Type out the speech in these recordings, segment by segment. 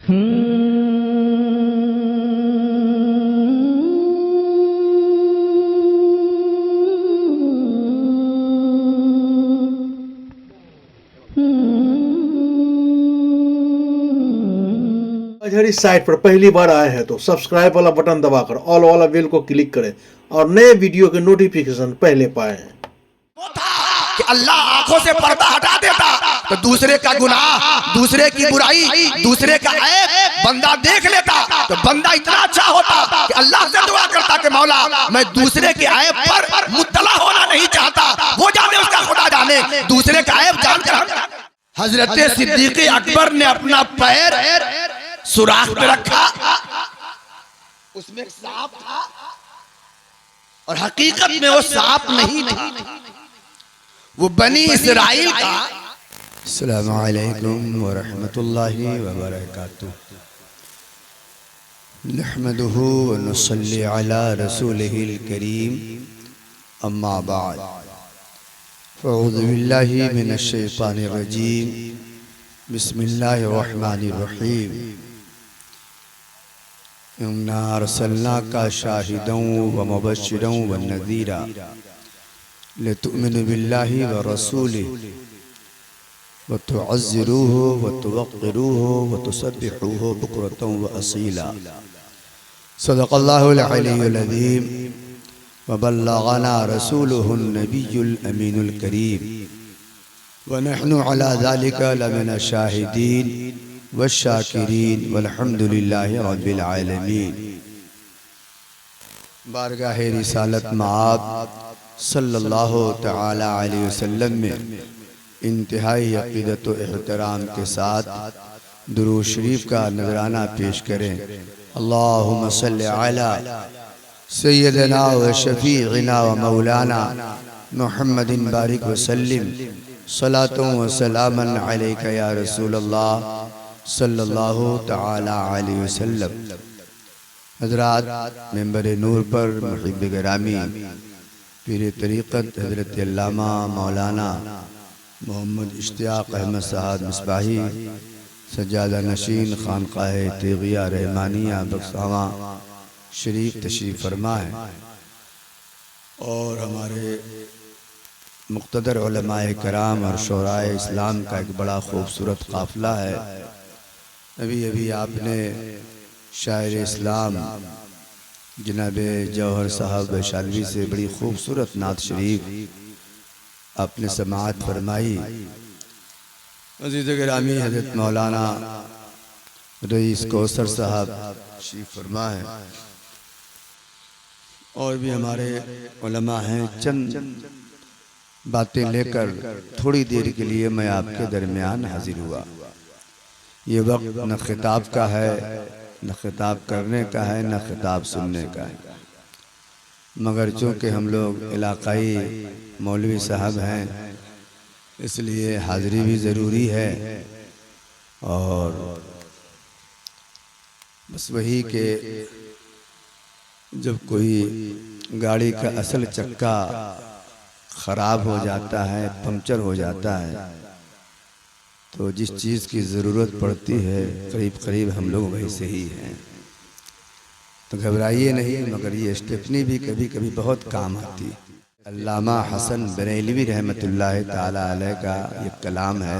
इस साइट पर पहली बार आए हैं तो सब्सक्राइब वाला बटन दबाकर ऑल वाला बेल को क्लिक करें और नए वीडियो के नोटिफिकेशन पहले पाएं। कि अल्लाह आंखों से पर्दा हटा देता तो दूसरे का गुनाह, दूसरे की बुराई, दूसरे का ऐब बंदा देख लेता तो बंदा इतना अच्छा होता कि अल्लाह से दुआ करता कि मौला मैं दूसरे के ऐब पर मुत्तला होना नहीं चाहता, वो जाने उसका खुदा जाने, दूसरे का ऐब जानकर। हजरत सिद्दीक अकबर ने अपना पैर सुराख पे रखा, उसमें एक सांप था और हकीकत में वो सांप नहीं था, वो बनी इस्राइल का। अस्सलामु अलैकुम व रहमतुल्लाहि व बरकातुहू। नहमदुहु व नुसल्ली अला रसूलिहिल करीम, अम्मा बाद। अऊज़ु बिल्लाहि मिनश शैतानिर रजीम, बिस्मिल्लाहिर रहमानिर रहीम। इन्ना अरसलनाका शाहिदन व मुबश्शिरन व नज़ीरा लितुमिनु बिल्लाहि व रसूलिहि व तुअज़्ज़िरूहु व तुवक़्क़िरूहु व तुसब्बिहूहु बुक्रतन व असीला। सदक़ल्लाहुल अलियुल अज़ीम व बल्लग़ना रसूलुहुन नबियुल अमीनुल करीम व नहनु अला ज़ालिका लमिन शाहिदीन व शाकिरीन वल्हम्दुलिल्लाहि रब्बिल आलमीन। बारगाह रिसालत मआब सल्लल्लाहु तआला अलैहि वसल्लम में इंतहाई अक़ीदत व एहतराम के साथ दुरूद शरीफ का नज़राना पेश करें। अल्लाहुम्मा सल्लि अला सय्यदना व शफ़ीअना व मौलाना मुहम्मदिन बारिक व सल्लिम सलातुन व सलामन अलैका या रसूलल्लाह सल्लल्लाहु तआला अलैहि वसल्लम। हज़रात मेंबर नूर पर मुहिब गिरामी पीर तरीक़त हज़रत अल्लामा मौलाना मोहम्मद इश्तियाक़ अहमद साहब मिसबाही सज्जादा नशीन खानक़ाह तेग़िया रहमानिया बक्सावा शरीफ तशरीफ़ फरमा है और हमारे मुक़्तदर उलमाए कराम और शोराए इस्लाम का एक बड़ा खूबसूरत काफ़िला है। अभी अभी आपने शायर इस्लाम जनाब जौहर साहब वैशालवी से बड़ी खूबसूरत नात शरीफ आपने समाअत फरमाई। अज़ीज़ गिरामी हज़रत मौलाना रईस कौसर साहब शरीफ फरमा है और भी हमारे उलमा हैं। चंद बातें लेकर थोड़ी देर के लिए मैं आपके दरमियान हाजिर हुआ। ये वक्त न खिताब का है, न खिताब करने का है, न खिताब सुनने का है, मगर चूँकि हम लोग इलाक़ाई मौलवी साहब हैं इसलिए हाज़िरी भी ज़रूरी है। और बस वही कि जब कोई गाड़ी का असल चक्का ख़राब हो जाता है, पंक्चर हो जाता है, तो जिस चीज़ की ज़रूरत पड़ती है करीब करीब हम लोग वैसे ही हैं। तो घबराइए नहीं, मगर ये स्टेपनी भी कभी कभी बहुत काम आती है। अल्लामा हसन बरेलवी रहमतुल्लाह ताला अलैह का ये कलाम है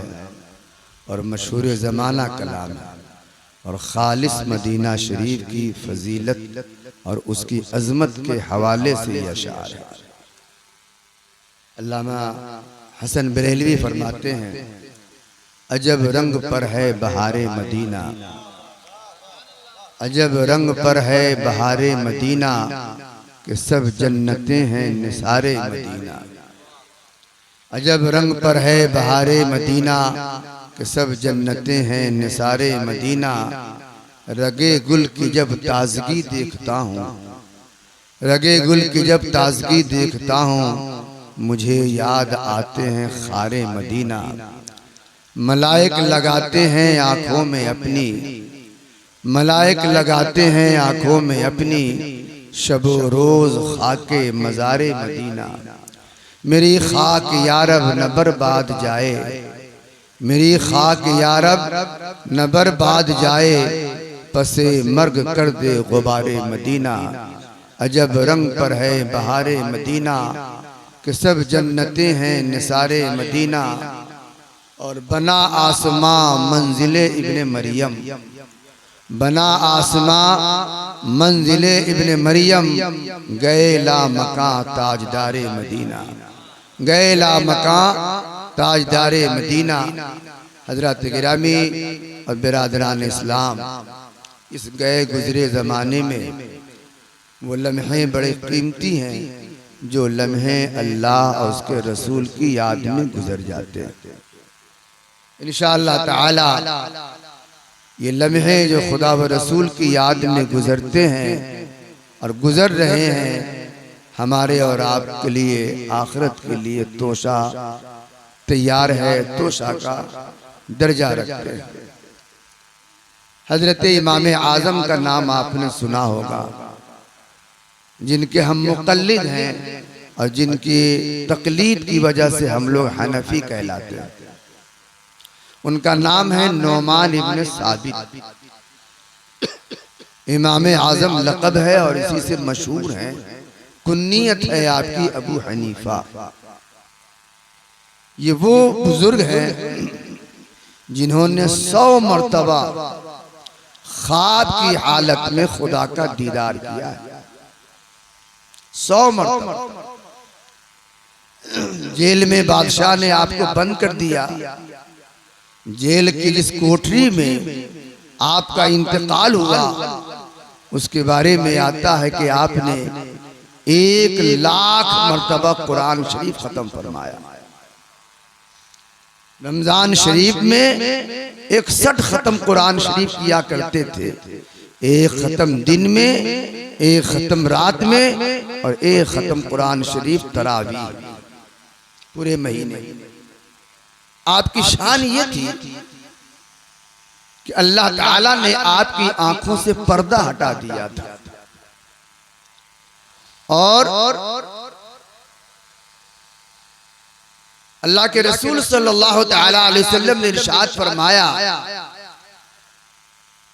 और मशहूर ज़माना कलाम है और खालिस मदीना शरीफ की फजीलत और उसकी अज़मत के हवाले से ये अशार है। अल्लामा हसन बरेलवी फरमाते हैं, अजब रंग पर है बहारे मदीना, अजब रंग पर है बहारे मदीना कि सब जन्नतें हैं निसारे मदीना। अजब रंग पर है बहारे मदीना कि सब जन्नतें हैं निसारे मदीना। रगे गुल की जब ताजगी देखता हूँ, रगे गुल की जब ताजगी देखता हूँ, मुझे याद आते हैं खारे मदीना। मलाइक लगाते हैं आँखों में अपनी, मलाइक लगाते हैं आँखों में अपनी, शबो रोज़ खाके मज़ारे मदीना। मेरी खाक यारब न बर्बाद जाए, मेरी खाक यारब न बर्बाद जाए, पसे मर्ग कर दे गुबारे मदीना। अजब रंग पर है बहारे मदीना, कि सब जन्नतें हैं निसारे मदीना। और बना आसमां मंजिले इब्ने मरियम, बना आसमां मंजिले इब्ने मरियम। गए ला मकां ताजदारे मदीना, गए ला मकां ताजदारे मदीना। हजरत गिरामी और बिरादरान इस्लाम, इस गए गुजरे ज़माने में वो लम्हे बड़े कीमती हैं जो लम्हे अल्लाह और उसके रसूल की याद में गुजर जाते हैं। इंशाअल्लाह ताला ये लम्हे जो खुदा व रसूल की याद में गुजरते हैं और गुजर रहे हैं, हमारे और आपके लिए आखिरत के लिए तोशा तैयार है, तोशा का दर्जा रखते हैं। हजरत इमाम आज़म का नाम आपने सुना होगा, जिनके हम मुक़ल्लिद हैं और जिनकी तकलीद की वजह से हम लोग हनफी कहलाते हैं। उनका नाम है नौमान इब्न साबित। इमाम आज़म लक़ब है और इसी से मशहूर है। कुन्नियत है आपकी अबू हनीफा। ये वो बुजुर्ग हैं जिन्होंने 100 मरतबा ख्वाब की हालत में खुदा का दीदार किया है। 100 मरतबा। जेल में बादशाह ने आपको बंद कर दिया, जेल की जिस कोठरी में आपका इंतकाल हुआ उसके बारे में आता है कि आपने 1,00,000 मरतबा कुरान शरीफ खत्म फरमाया। रमजान शरीफ में 61 खत्म कुरान शरीफ किया करते थे। 1 खत्म दिन में, 1 खत्म रात में और 1 खत्म कुरान शरीफ तरावी पूरे महीने। आपकी शान ये थी कि अल्लाह ताला ने आपकी आंखों से पर्दा हटा दिया था और अल्लाह के रसूल सल्लल्लाहु ताला अलैहि वसल्लम ने इरशाद फरमाया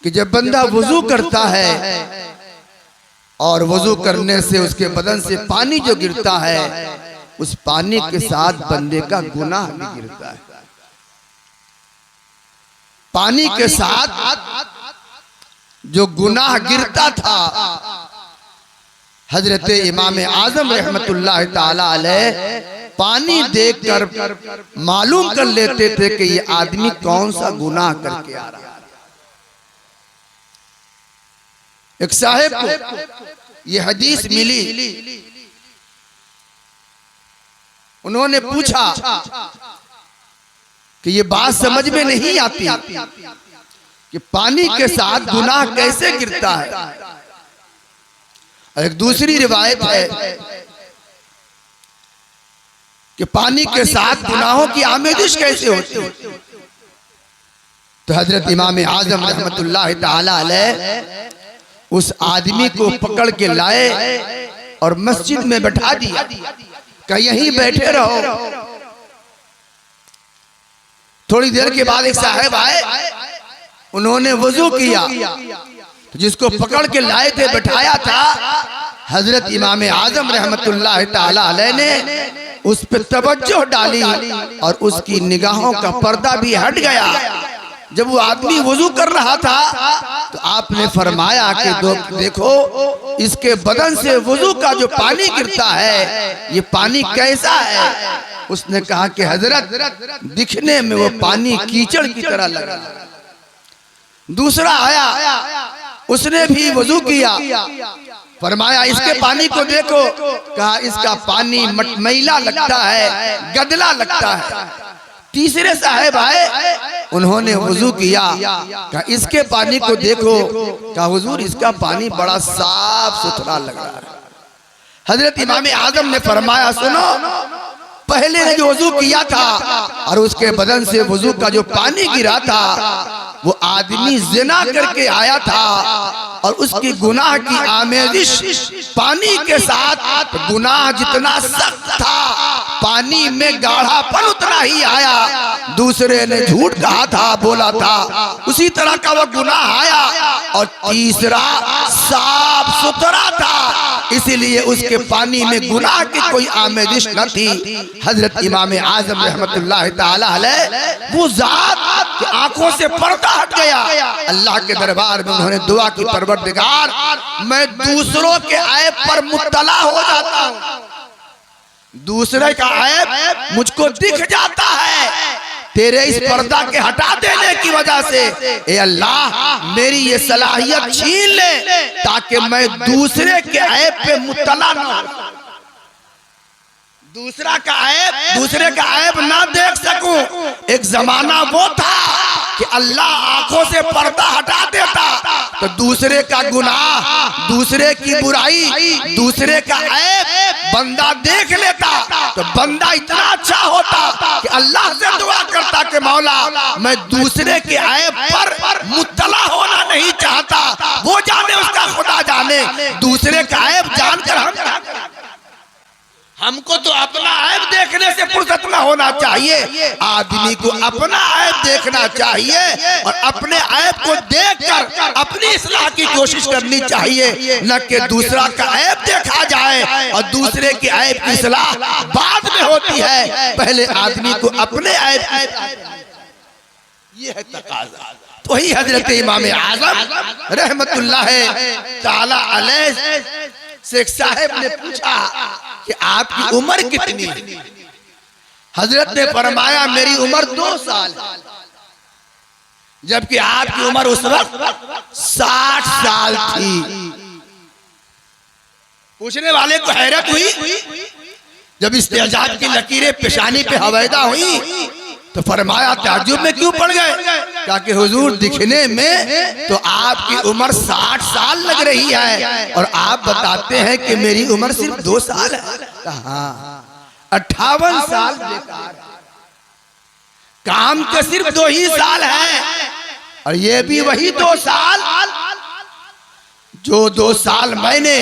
कि जब बंदा वुजू करता है और वुजू करने से उसके बदन से पानी जो गिरता है, उस पानी के साथ बंदे का गुनाह भी गिरता है। पानी के साथ जो गुनाह गिरता था, हजरत इमाम आज़म रहमतुल्लाह ताला अलैह पानी देखकर मालूम कर लेते थे कि ये आदमी कौन सा गुनाह करके आ रहा है। एक साहब को ये हदीस मिली, उन्होंने पूछा कि ये बात समझ में नहीं आती कि पानी के साथ गुनाह कैसे गिरता है। और एक दूसरी रिवायत है कि पानी के साथ गुनाहों की आमेदिश कैसे होती है। तो हजरत इमाम आज़म रहमतुल्लाह ताला अलैह उस आदमी को पकड़ के लाए और मस्जिद में बैठा दिया कि यहीं बैठे रहो। थोड़ी देर के बाद एक साहब आए, उन्होंने वुजू किया, तो जिसको पकड़ के लाए थे बैठाया था, हजरत इमाम आज़म रहमतुल्लाह ताला अलैह ने उस पर तवज्जो डाली और उसकी निगाहों का पर्दा भी हट गया। जब वो आदमी वुजू कर रहा था तो आपने फरमाया कि देखो इसके बदन से वुजू का जो पानी गिरता है, ये पानी कैसा है। उसने कहा कि हजरत दिखने में वो पानी कीचड़ की तरह लगा। दूसरा आया, उसने भी वुजू किया, फरमाया इसके पानी को देखो, कहा इसका पानी मैला लगता है, गदला लगता है। तीसरे साहब आए, उन्होंने वुजू किया, कहा इसके पानी को देखो, कहा हुजूर इसका पानी बड़ा साफ सुथरा लग रहा है। हजरत इमाम आज़म ने फरमाया सुनो, पहले ने जो वुजू किया था और उसके बदन से वुजू का जो पानी गिरा था, वो आदमी जिना करके आया था। और उसकी गुनाह की आमेजिश पानी के साथ गुनाह जितना सख्त था, पानी में गाढ़ापन उतना ही आया। दूसरे ने झूठ कहा था, बोला था, उसी तरह का वो गुनाह आया। और तीसरा साफ सुथरा था, इसीलिए उसके पानी में गुनाह की कोई आमेजिश न थी। हजरत इमाम आजम रहमतुल्लाह ताला अलैह वो जात की आंखों से पर्दा हट गया। अल्लाह के दरबार में उन्होंने दुआ की, परवरदिगार मैं दूसरों के ऐब पर मुत्तला हो जाता हूँ, दूसरे का ऐब मुझको दिख जाता है, तेरे इस पर्दा के हटा देने की वजह से ए अल्लाह मेरी ये सलाहियत छीन ले, ताकि मैं दूसरे के ऐब पे मुत्तला न हो, दूसरे का ऐब ना देख सकूं। एक जमाना वो था कि अल्लाह आंखों से पर्दा हटा देता तो दूसरे का गुनाह, दूसरे की बुराई, दूसरे का ऐब बंदा देख लेता तो बंदा इतना अच्छा होता कि अल्लाह से दुआ करता कि मौला मैं दूसरे के ऐब पर मुत्तला होना नहीं चाहता, वो जाने उसका खुदा जाने, दूसरे का ऐब जानकर हमको तो अपना ऐब देखने से फुर्सत न होना चाहिए। आदमी को अपना ऐब देखना चाहिए और अपने ऐब को देखकर अपनी इस्लाह की कोशिश करनी चाहिए, न कि दूसरा का ऐब देखा जाए और दूसरे के ऐब की इस्लाह बाद में होती है। पहले आदमी को अपने ऐब, ये है तकाज़ा। तो ही हजरत इमाम आज़म रहमतुल्लाह ताला अलैह शेख साहब ने पूछा कि आपकी उम्र कितनी है? हजरत ने फरमाया मेरी उम्र 2 साल, जबकि आपकी उम्र उस वक्त 60 साल थी। पूछने वाले को हैरत हुई। जब इस्तेजाब की लकीरें पेशानी पे हवैदा हुई तो फरमाया ताज्जुब में क्यों पड़ गए? क्या कि हुजूर दिखने में तो आपकी उम्र 60 साल लग रही है और आप बताते हैं कि मेरी उम्र सिर्फ 2 साल है। कहा 58 साल बेकार, काम के सिर्फ 2 ही साल है और ये भी वही 2 साल जो 2 साल मैंने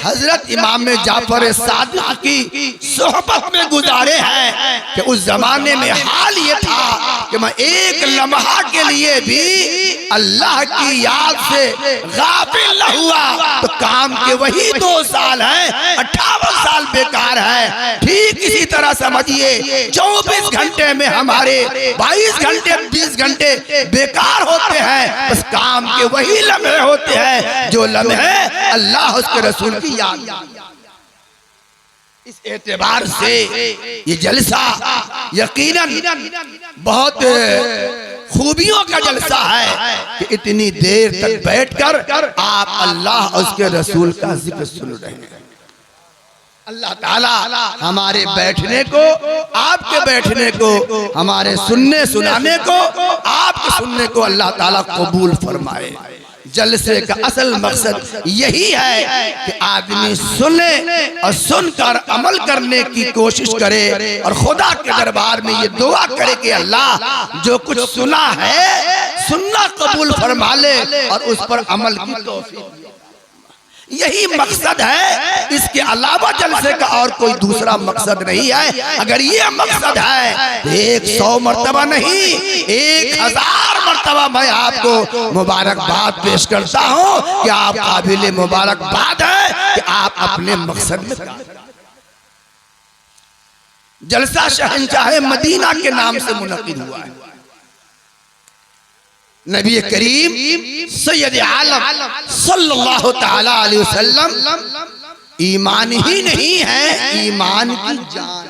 हजरत इमाम जाफर सादिक की सोहबत में गुजारे हैं कि उस जमाने में हाल ये था कि मैं एक लम्हा के लिए भी अल्लाह की याद से गाफिल न हुआ। तो काम के वही 2 साल हैं, 58 साल बेकार है। ठीक इसी तरह समझिए 24 घंटे में हमारे 22 घंटे 20 घंटे बेकार होते हैं, बस काम के वही लम्हे होते हैं जो लम्हे अल्लाह उसके रसूल की याद। इस एतबार से ये जलसा यकीनन बहुत खूबियों का जलसा है कि इतनी देर तक बैठकर आप अल्लाह और उसके रसूल का जिक्र सुन रहे हैं। अल्लाह ताला हमारे बैठने को, आपके बैठने को, हमारे सुनने सुनाने को, आपके सुनने को अल्लाह ताला कबूल फरमाए। जलसे का असल मकसद यही है कि आदमी सुने और सुनकर अमल करने की कोशिश करे और खुदा के दरबार में ये दुआ करे कि अल्लाह जो कुछ सुना है सुनना कबूल फरमा ले और उस पर अमल की तौफीक। यही मकसद है, इसके अलावा जलसे का और कोई दूसरा मकसद नहीं है। अगर ये मकसद है तो 100 मरतबा नहीं 1000 मरतबा मैं आपको मुबारकबाद पेश करता हूँ कि आप काबिल मुबारकबाद है कि आप अपने मकसद में। जलसा शहंशाह मदीना के नाम से मुनक़िद हुआ है। नबी करीम सैयद आलम सल्लल्लाहु ताला अलैहि वसल्लम ईमान ही नहीं है, ईमान की जान।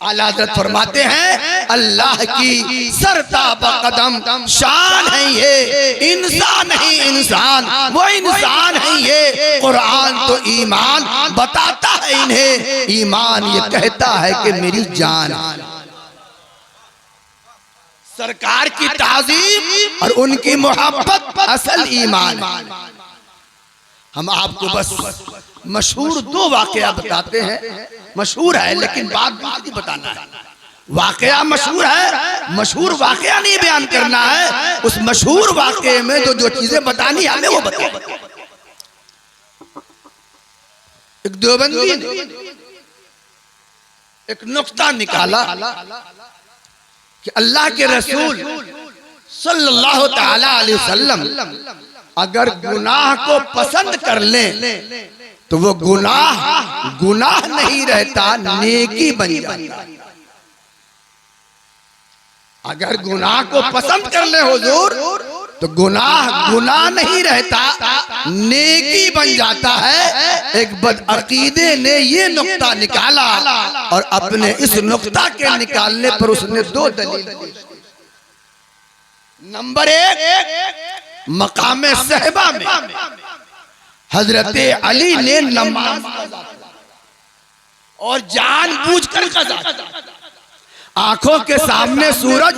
आला हज़रत फरमाते हैं अल्लाह की सरताब कदम शान है ये, इंसान नहीं इंसान, वो इंसान है ये। कुरान तो ईमान बताता है इन्हें, ईमान ये कहता है कि मेरी जान। सरकार की ताज़ीम और उनकी मोहब्बत असल ईमान। हम आपको बस मशहूर 2 वाक़या बताते हैं, मशहूर है लेकिन बात नहीं बताना है। वाकया मशहूर है, मशहूर वाकया नहीं बयान करना है, उस मशहूर वाकये में जो चीजें बतानी है हमें वो बताओ। एक देवबंदी ने एक नुक्ता निकाला कि अल्लाह के रसूल सल्लल्लाहु ताला अलैहि वसल्लम अगर गुनाह को पसंद कर लें तो वो गुनाह नहीं रहता, नेकी बन जाता। अगर गुनाह को पसंद कर ले हुजूर तो गुनाह नहीं रहता, नेकी बन जाता है। एक बदअकीदे ने ये नुक्ता निकाला और अपने इस नुक्ता के निकालने पर उसने दो दलील दी। नंबर एक, मकामे सहबा में हजरत अली ने नमाज और जानबूझकर कज़ा, आंखों के सामने सूरज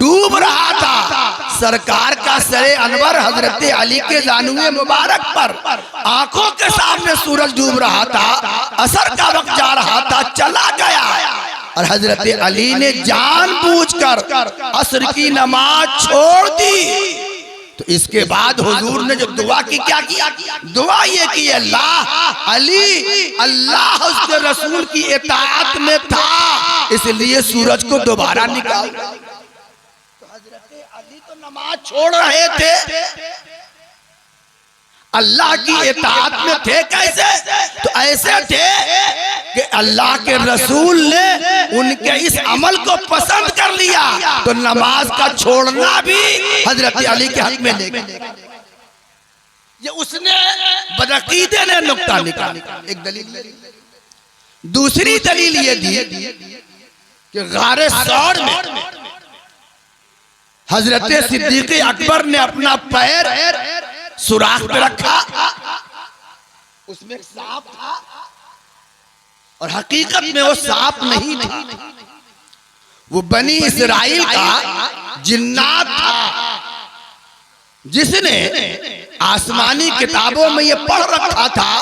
डूब रहा था, सरकार का सरे अनवर हजरत अली के जानुए मुबारक पर आंखों के सामने सूरज डूब रहा था, असर का वक्त जा रहा था, चला गया और हजरत अली ने जानबूझकर असर की नमाज छोड़ दी। तो इसके बाद हुजूर ने जो दुआ की, क्या किया? दुआ ये की, अल्लाह अली अल्लाह उसके रसूल की इताअत में था इसलिए सूरज को दोबारा निकाल। तो हजरत अली तो नमाज छोड़ रहे थे, अल्लाह की इताअत में थे। कैसे? तो ऐसे थे कि अल्लाह के रसूल ने उनके इस अमल को पसंद कर लिया तो नमाज का छोड़ना भी हजरत अली के हक में ले गए। ये उसने बदअकीदे ने नुक्ता निकाला, एक दलील। दूसरी दलील ये दी कि गारे सौर में हजरत सिद्दीक अकबर ने अपना पैर सुराख पे रखा, उसमें एक सांप था और हकीकत में वो सांप नहीं था, वो बनी इस्राइल का जिन्नात था जिसने आसमानी किताबों में ये पढ़ रखा था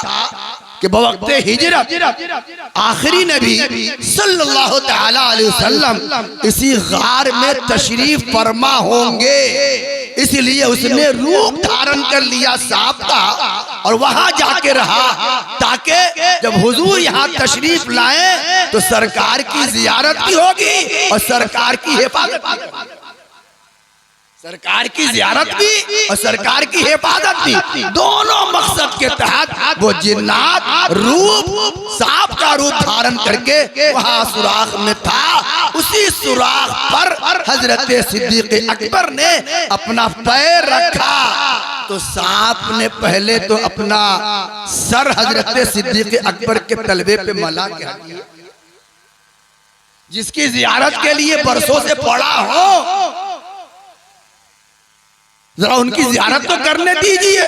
कि बवक्ते हिजरत आखिरी नबी सल्लल्लाहु ताला अलैहि वसल्लम इसी गार में तशरीफ फरमा होंगे, इसलिए उसने रूप धारण कर लिया सांप का और वहां जाके रहा ताकि जब हुजूर यहाँ तशरीफ लाए तो सरकार की जियारत भी होगी और सरकार की हिफाजत भी, सरकार की जियारत भी और सरकार की हिफाजत भी, दोनों मकसद के तहत वो जिन्नात रूप सांप का रूप धारण करके वहां सुराख में था। उसी सुराख पर हजरत सिद्दीक अकबर ने अपना पैर रखा तो सांप ने पहले तो अपना सर हजरत सिद्दीक अकबर के तलबे पे मला के रख दिया। जिसकी जियारत के लिए बरसों से पड़ा हो जरा उनकी जियारत तो करने दीजिए।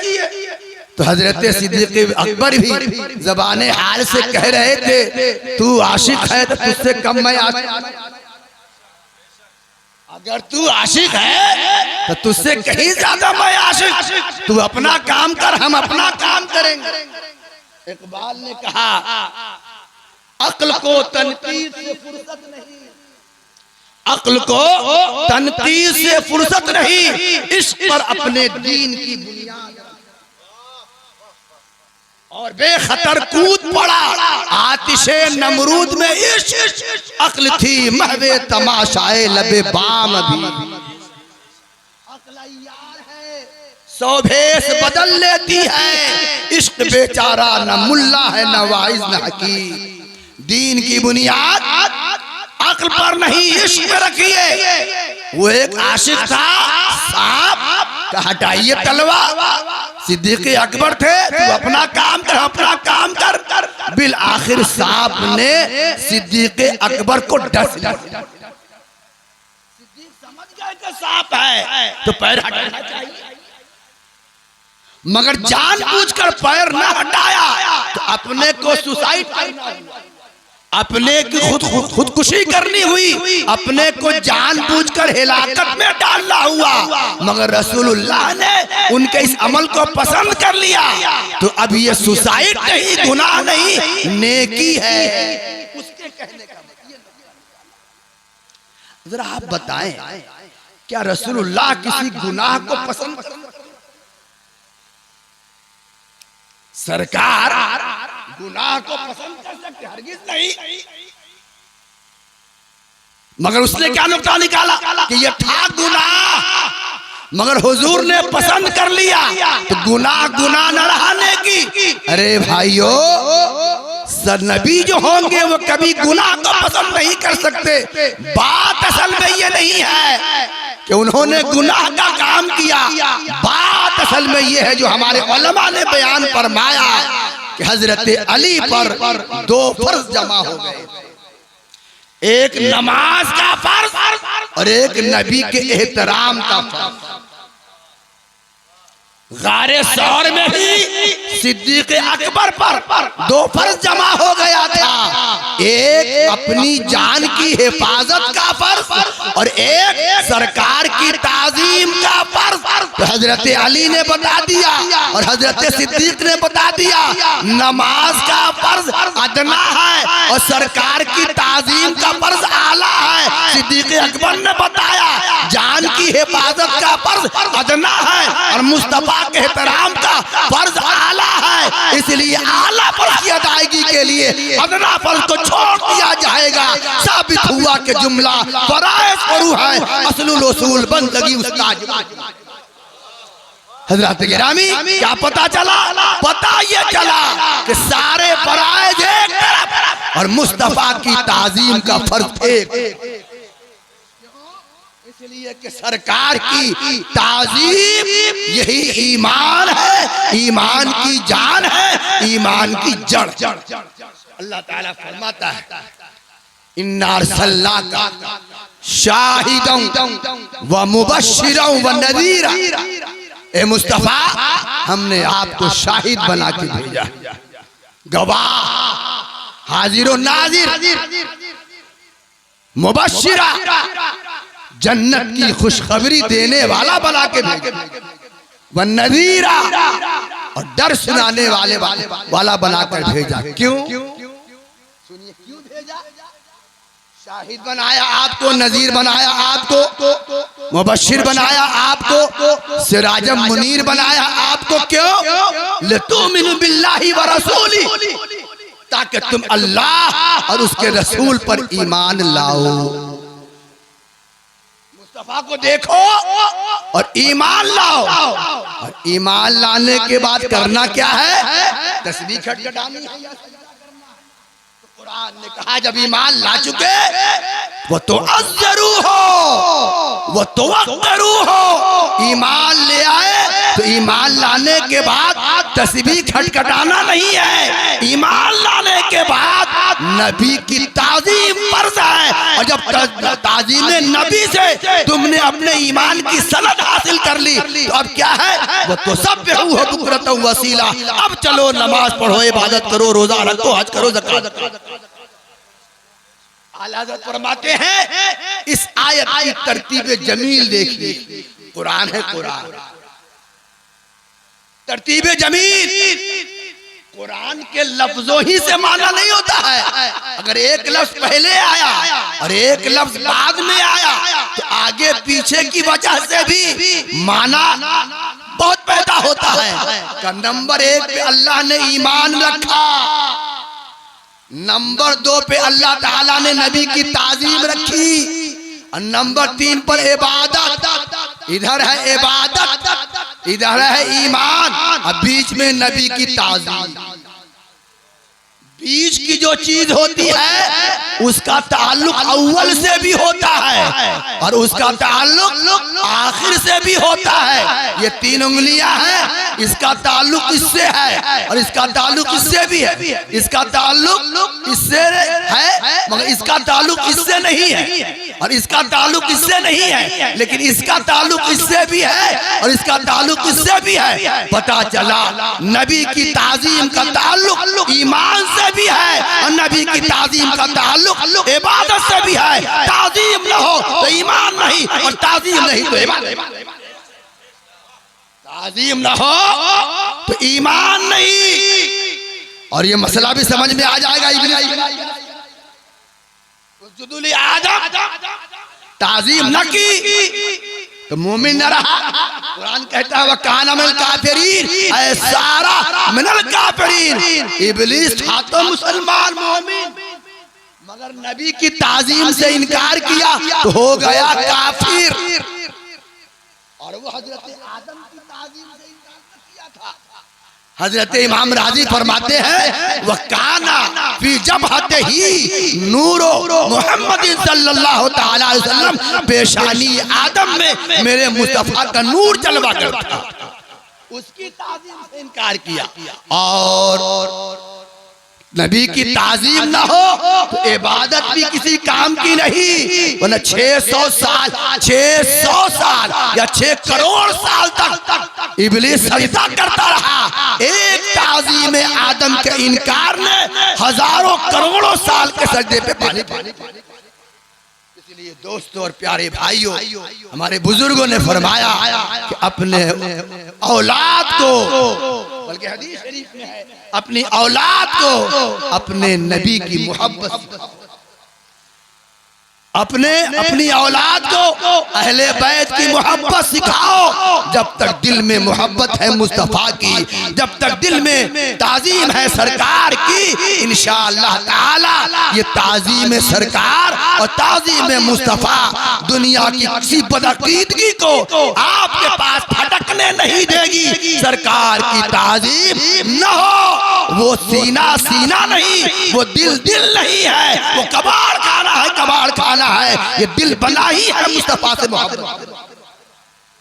तो हजरत सिद्दीक अकबर भी ज़बाने हाल से कह रहे थे, तू आशिक है तो तुझसे कम मैं आशिक, अगर तू आशिक है तो तुझसे कहीं ज्यादा मैं आशिक, तू अपना काम कर, हम अपना काम करेंगे। इकबाल ने कहा, अक्ल को तनकीद से फुर्सत नहीं, अक्ल को तनकीद से फुर्सत नहीं, इश्क पर अपने दीन की बुनियाद और बेखतर कूद पड़ा आतिशे नमरूद में इश्क, अक्ल थी महवे तमाशाए लबे बाम भी, अक्ल यार है सौ भेष बदल लेती है, इश्क बेचारा न मुल्ला है न वाइज न हकीम, दीन की बुनियाद अक्ल पर नहीं इश्क में रखिए। वो एक आशिक था, सांप का हटाइए तलवार, सिद्दीक अकबर थे, तू अपना काम कर, अपना काम कर। बिल आखिर सांप ने सिद्दीक अकबर को डस लिया। सिद्दीक समझ गए कि सांप है तो पैर हटाना चाहिए, मगर जानबूझकर पैर न हटाया तो अपने को सुसाइड करना, अपने की खुदकुशी करनी हुई, अपने को जानबूझकर हिलाकत में डालना हुआ। मगर रसूलुल्लाह ने उनके इस अमल को पसंद कर लिया तो अब ये सुसाइड नहीं, गुनाह नहीं, नेकी है। उसके कहने का जरा आप बताएं, क्या रसूलुल्लाह किसी गुनाह को पसंद? सरकार गुनाह को पसंद कर सकते? हरगिज नहीं। मगर उसने क्या नुक्ता निकाला कि ये था गुनाह, मगर हुजूर ने पसंद कर लिया तो गुनाह गुनाह न रहने की। अरे भाइयों, नबी जो होंगे वो कभी गुनाह को पसंद नहीं कर सकते। बात असल में ये नहीं है कि उन्होंने गुनाह का काम किया, बात असल में ये है जो हमारे उलमा ने बयान फरमाया कि हजरत अली पर दो फर्ज जमा हो गए, एक नमाज का फर्ज और एक नबी के एहतराम का फर्ज। गारे सौर में ही सिद्दीक अकबर पर दो फर्ज जमा हो गया था, एक अपनी जान की हिफाजत का फर्ज और एक सरकार की ताजीम का फर्ज। तो हजरत अली ने बता दिया और हजरत सिद्दीक ने बता दिया, नमाज का फर्ज अदना है और सरकार की ताजीम का फर्ज आला है। सिद्दीक अकबर ने बताया जान की हिफाजत का फर्ज अदना है और मुस्तफा के एहतराम का फर्ज आला है। इसलिए आला फर्ज की अदायगी के लिए अदना फर्ज को छोड़ दिया जाएगा। साबित हुआ कि जुमला फराइज़ फरू है, असलुल उसूल बंदगी उस्ताद। हजरत गिरामी, क्या पता चला? पता ये चला कि सारे फराइज़ एक तरफ और मुस्तफा की ताजीम का फर्ज एक। इसलिए कि सरकार की ताजीम यही ईमान है, ईमान की जान है, ईमान की जड़। अल्लाह ताला फरमाता है, इन्ना अरसलनाका शाहिदन व मुबश्शिरन व नज़ीरा। ए मुस्तफा, हमने आपको शाहिद बना के भेजा, गवाह, हाजिर और नाजिर, मुबश्शिरा, जन्नत की खुशखबरी देने वाला बना के भेजा, व नज़ीरा, और डर सुनाने वाला बनाकर भेजा। क्यों? सुनिए, क्यों भेजा? शाहिद बनाया आपको, नज़ीर बनाया आपको, मुबश्शिर बनाया आपको, सिराजम मुनीर बनाया आपको। क्यों? लितुमिनु बिल्लाहि व रसूली, ताकि तुम अल्लाह और उसके रसूल पर ईमान लाओ। मुस्तफा को देखो और ईमान लाओ। और ईमान लाने के बाद करना क्या है? तस्बीह खटखटानी है। कुरान ने कहा जब ईमान ला चुके वो तो अज़्ज़रू हो, वो तो अक़रू हो। ईमान ले आए तो ईमान लाने के बाद तस्बीह खटखटाना नहीं है, ईमान लाने के बाद नबी की ताज़ीम फर्ज है। और जब ताज़ीम नबी से तुमने अपने ईमान की सनद हासिल कर ली तो अब क्या है? वो तो सब्बिहू बुकरत व वसीला। अब चलो नमाज पढ़ो, इबादत करो, रोजा रखो, हज करो, ज़कात। आला हज़रत फरमाते हैं, इस आयत की तरतीब जमील देखिए। कुरान है, कुरान तरतीब जमील। कुरान के लफ्जों ही से माना नहीं होता है। अगर एक लफ्ज पहले आया और एक लफ्ज बाद में आया तो आगे पीछे की वजह से भी माना बहुत पैदा होता है। का नंबर 1 पे अल्लाह ने ईमान रखा, नंबर 2 पे अल्लाह ताला ने नबी की ताजीम रखी, और नंबर 3 पर इबादत। इधर है इबादत, इधर है ईमान, और बीच में नबी की ताजीम। बीच की जो चीज होती है उसका ताल्लुक अव्वल से भी होता है और उसका ताल्लुक आखिर से भी होता है। ये 3 उंगलियां हैं, इसका ताल्लुक इससे है और इसका ताल्लुक इससे भी है, इसका ताल्लुक इससे है मगर इसका ताल्लुक इससे नहीं है, और इसका ताल्लुक इससे नहीं है लेकिन इसका ताल्लुक इससे भी है और इसका ताल्लुक इससे भी है। पता चला नबी की ताजीम का ताल्लुक ईमान से भी है और नबी की ताजीम का ताल्लुक इबादत से भी है। ताजीम न हो तो ईमान नहीं और ताजीम नहीं तो इबादत। ताजीम न हो तो ईमान नहीं। और ये मसला भी समझ में आ जाएगा। इब्न ताजीम न की तो मोमिन न रहा। कुरान कहता है वह काना मिनल काफिरीन, ऐ सारा मिनल काफिरीन। इब्लीस था तो मुसलमान मोमिन, मगर नबी की ताजीम से इनकार किया तो हो गया काफिर। और वो हजरत आदम की ताजीम से इनकार किया था। हजरत इमाम राजी फरमाते हैं वह काना फी जबहत ही नूरो मोहम्मद सल्लल्लाहु तआला अलैहि वसल्लम, पेशानी आदम में मेरे मुस्तफा का नूर जलवा करता। उसकी ताजीम से इनकार किया। और नबी की ताजीम ना हो तो इबादत भी किसी काम की नहीं। वरना 600 साल या 6 करोड़ साल तक इब्लीस सजदा करता रहा। एक ताजीम आदम के इनकार ने हजारों करोड़ों साल के सजदे पे पानी। इसलिए दोस्तों और प्यारे भाइयों, हमारे बुजुर्गों ने फरमाया कि अपने औलाद को, बल्कि हदीस शरीफ में है, अपनी औलाद को अपने नबी की मोहब्बत, अपनी औलाद को अहले बैत की मोहब्बत सिखाओ। जब तक दिल में मोहब्बत है मुस्तफा की, जब तक दिल में ताजीम है सरकार की, इंशाअल्लाह ताला ये ताजीम सरकार और ताजीम मुस्तफा दुनिया की किसी बदअकीदगी को आपके पास फटकने नहीं देगी। सरकार की ताजीम न हो, वो सीना सीना नहीं, वो दिल दिल नहीं है, वो कबाड़ खाना है, कबाड़ खाना है। ये दिल बना ही है मुस्तफा से मोहब्बत,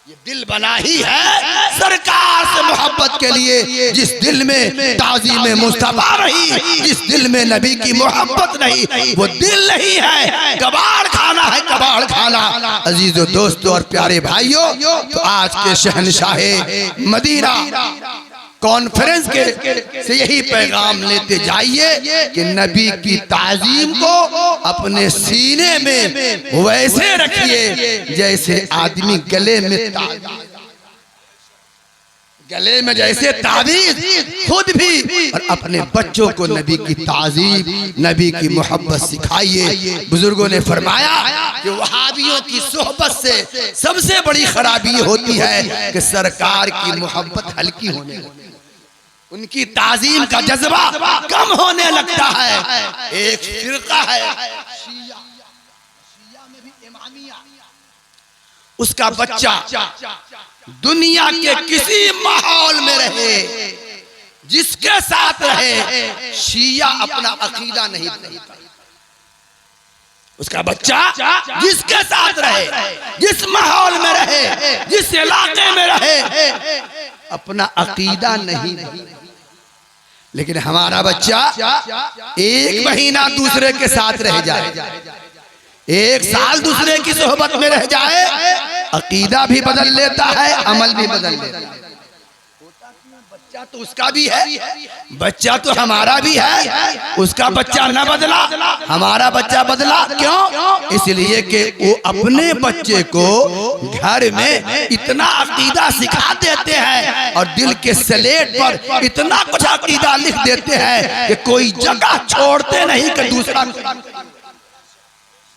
ये दिल बना ही है सरकार से मोहब्बत के लिए। जिस दिल में ताज़ीम मुस्तफा नहीं, जिस दिल में नबी की मोहब्बत नहीं, वो दिल नहीं है, कबाड़ खाना है, कबाड़ खाना। अजीजों, दोस्तों और प्यारे भाइयों, तो आज के शहनशाहे मदीना कॉन्फ्रेंस के से यही पैगाम लेते जाइए कि नबी की ताजीम को अपने सीने में वैसे रखिए जैसे आदमी गले में जैसे ताबीज खुद भी, और अपने बच्चों को नबी की ताजीम, नबी की मोहब्बत सिखाइए। बुजुर्गों ने फरमाया कि वहाबियों की सोहबत से सबसे बड़ी खराबी होती है कि सरकार की मोहब्बत हल्की होने लगती है, उनकी ताजीम का जज्बा कम होने लगता है। एक फिरका है शिया में भी इमामिया, उसका बच्चा दुनिया के किसी माहौल में रहे, जिसके साथ रहे, शिया अपना अकीदा नहीं बदलता। उसका बच्चा जिसके साथ रहे, जिस माहौल में रहे, जिस इलाके में रहे, अपना अकीदा नहीं। लेकिन हमारा बच्चा 1 महीना दूसरे के साथ रह जाए, 1 साल दूसरे की सोहबत में रह जाए, अकीदा भी बदल लेता है, अमल भी बदल लेता है। बच्चा तो उसका भी है, बच्चा तो हमारा भी है। उसका बच्चा न बदला, हमारा बच्चा बदला। क्यों? इसलिए कि वो अपने बच्चे को घर में इतना अकीदा सिखा देते हैं और दिल के स्लेट पर इतना कुछ अकीदा लिख देते हैं कि कोई जगह छोड़ते नहीं कि दूसरा।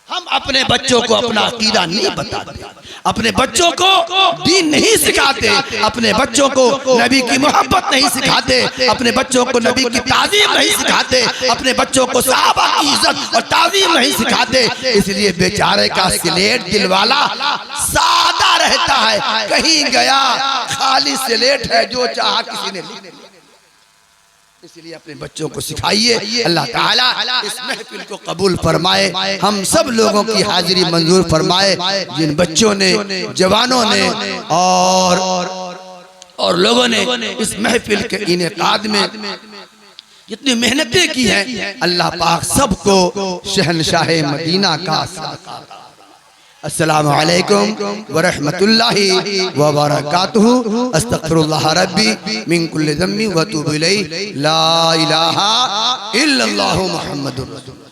हम अपने बच्चों को अपना अकीदा नहीं बताते, अपने बच्चों को दीन नहीं सिखाते, अपने बच्चों को नबी की मोहब्बत नहीं सिखाते, अपने बच्चों को नबी की ताजीम नहीं सिखाते, अपने बच्चों को सहाबा की इज्जत और ताजीम नहीं सिखाते। इसलिए बेचारे का स्लेट दिल वाला सादा रहता है, कहीं गया खाली स्लेट है, जो चाहा किसी ने लिख दिया। इसलिए अपने बच्चों को सिखाइए। अल्लाह ताला इस महफिल को कबूल फरमाए, हम सब लोगों की हाजिरी मंजूर फरमाए। जिन बच्चों ने, जवानों ने और लोगों ने इस महफिल के इनेकाद में जितनी मेहनतें की हैं, अल्लाह पाक सबको शहनशाहे मदीना का सदका। अस्सलामु अलैकुम व रहमतुल्लाहि व बरकातुहू। अस्तगफिरुल्लाह रब्बी मिन कुल्लि ज़म्बि व अतूबु इलैहि। ला इलाहा इल्लल्लाहु मुहम्मदुर रसूलुल्लाह।